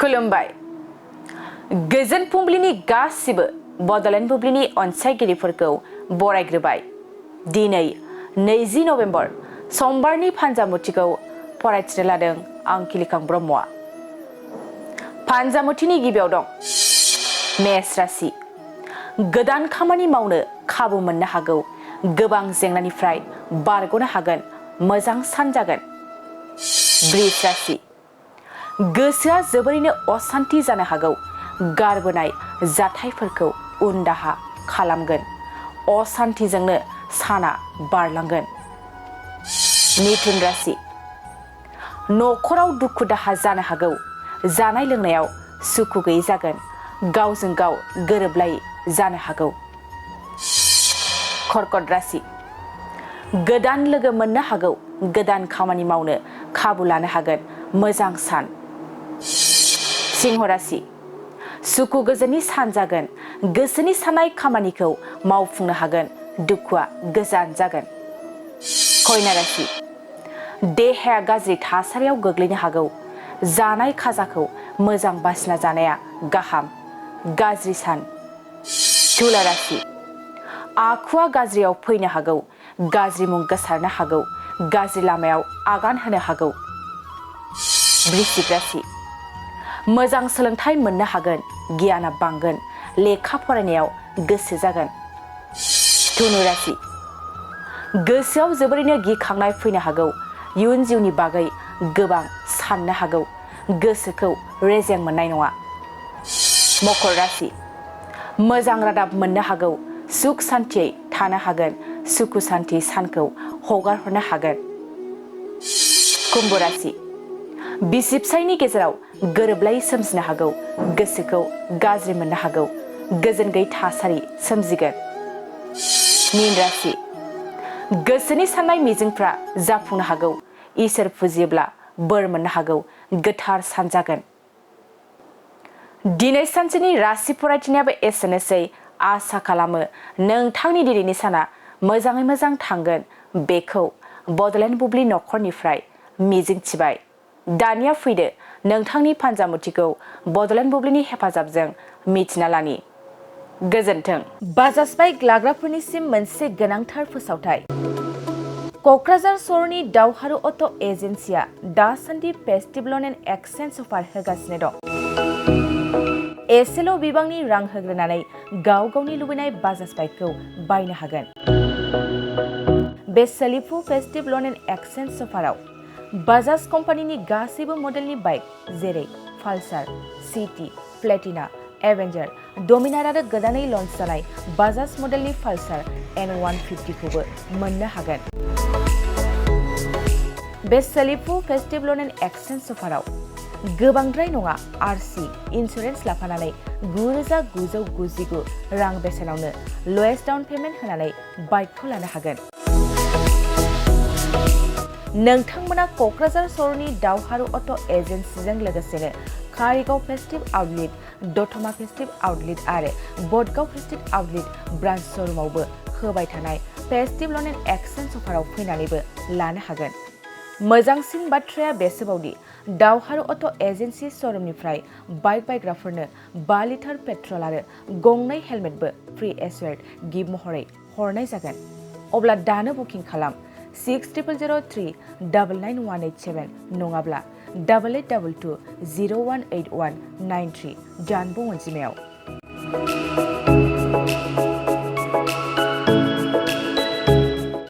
खुलुमबाय गोजोन फुंबिलिनि गासिबो बड'लेण्ड बुब्लिनि अनसायगिरिफोरखौ बरायग्रोबाय दिनै 20 नभेम्बर समबारनि फानजामुथिखौ फरायथिनो लादों आं किलिखां ब्रह्मआ फानजामुथिनि गिबियाव दं मेष राशि गोदान खामानि मावनो खाबु मोननो हागौ गोबां जेंनानिफ्राय बारग'नो हागोन मोजां सान जागोन वृष राशि गोसोआ जोबोरैनो असान्ति जानो हागौ गारबोनाय जाथायफोरखौ उनदाहा खालामगोन असान्तिजोंनो साना बारलांगोन मिथुन राशि न'खराव दुखु दाहा जानो हागौ जानाय लोंनायाव सुखु गैयै जागोन गावजों गाव गोरोबलायै जानो हागौ कर्कट राशि गोदान लोगो मोननो हागौ गोदान खामानि मावनो खाबु लानो हागोन मोजां सान सिंह राशि सुखु गोजोननि सान जागोन गोसोनि साननाय खामानिखौ मावफुंनो हागोन दुखुआ गोजान जागोन कन्या राशि देहाया गाज्रि थासारियाव गोग्लैनो हागौ जानाय खाजाखौ मोजां बासिना जानाया गाहाम गाज्रि सान तुला राशि आखुआ गाज्रियाव फैनो हागौ गाज्रि मुं गोसारनो हागौ गाज्रि लामायाव आगान होनो हागौ वृश्चिक राशि मोजां सोलोंथाइ मोननो हागोन गियाना बांगोन लेखा फरायनायाव गोसो जागोन धनु राशि गोसोआव जोबोरैनो गिखांनाय फैनो हागौ इयुन जिउनि बागै गोबां साननो हागौ गोसोखौ रेजें मोननाय नङा मकर राशि मोजां रादाब मोननो हागौ सुख सान्थियै थानो हागोन सुखु सान्थि सानखौ हगार हरनो हागोन कुम्भ राशि बिसि फिसायनि गेजेराव गोरोबलायै सोमजिनो हागौ गोसोखौ गाज्रि मोननो हागौ गोजोन गैयै थासारि सोमजिगोन मीन राशि गोसोनि साननाय मिजिंफ्रा जाफुंनो हागौ इसोर फुजियोब्ला बोर मोननो हागौ गोथार सान जागोन दिनै सानसेनि राशि फरायथिनायाबो एसेनोसै आसा खालामो नोंथांनि दिनैनि साना मोजाङै मोजां थांगोन बेखौ बड'लेण्ड बुब्लि नखरनिफ्राय मिजिंथिबाय दानिया फैदो नोंथांनि फानजामुथिखौ बड'लेण्ड बुब्लिनि हेफाजाबजों मिथिना लानि गोजोन्थों बाजाज बाइक लाग्राफोरनिसिम मोनसे गोनांथार फोसावथाय क'क्राझार सहरनि दावहारु अट' एजेन्सिया दासान्दि फेस्टिभ ल'न एन्ड एक्सचेन्ज अफार होगासिनो दं एसेल' बिबांनि रां होग्रोनानै गाव गावनि लुबैनाय बाजाज बाइकखौ बायनो हागोन बे सोलिफु फेस्टिभ ल'न एन्ड एक्सचेन्ज अफाराव बाजाज कम्पानिनि गासैबो मडेलनि बाइक जेरै पालसार सिटि प्लेटिना एवेन्जार डमिनार आरो गोदानै लन्च जानाय बाजाज मडेलनि पालसार N150 खौबो मोननो हागोन बे सोलिफु फेस्टिभ ल'न एन्ड एक्सचेन्ज अफाराव गोबांद्राय नङा आरसि इन्सुरेन्स लाफानानै 9,999 रां बेसेनावनो लवेस्ट डाउन पेमेन्ट होनानै बाइकखौ लानो हागोन नोंथांमोना क'क्राझार सहरनि दावहारु अट' एजेन्सिजों लोगोसेनो कारिगाव फेस्टिभ आउटलेट दतमा फेस्टिभ आउटलेट आरो बडगाव फेस्टिभ आउटलेट ब्रान्च श'रुमावबो होबाय थानाय फेस्टिभ ल'न एन्ड एक्सचेन्ज अफाराव फैनानैबो लानो हागोन मोजांसिन बाथ्राया बेसोबावदि दावहारु अट' एजेन्सि श'रुमनिफ्राय बाइक बायग्राफोरनो 5 लिटार पेट्रल आरो गंनै हेलमेटबो फ्रि एसुवेर्ड गिफ्ट महरै हरनाय जागोन अब्ला दानो बुकिं खालाम 6003 99187 नङाब्ला 8822 018193 जानबुं अनजिमायाव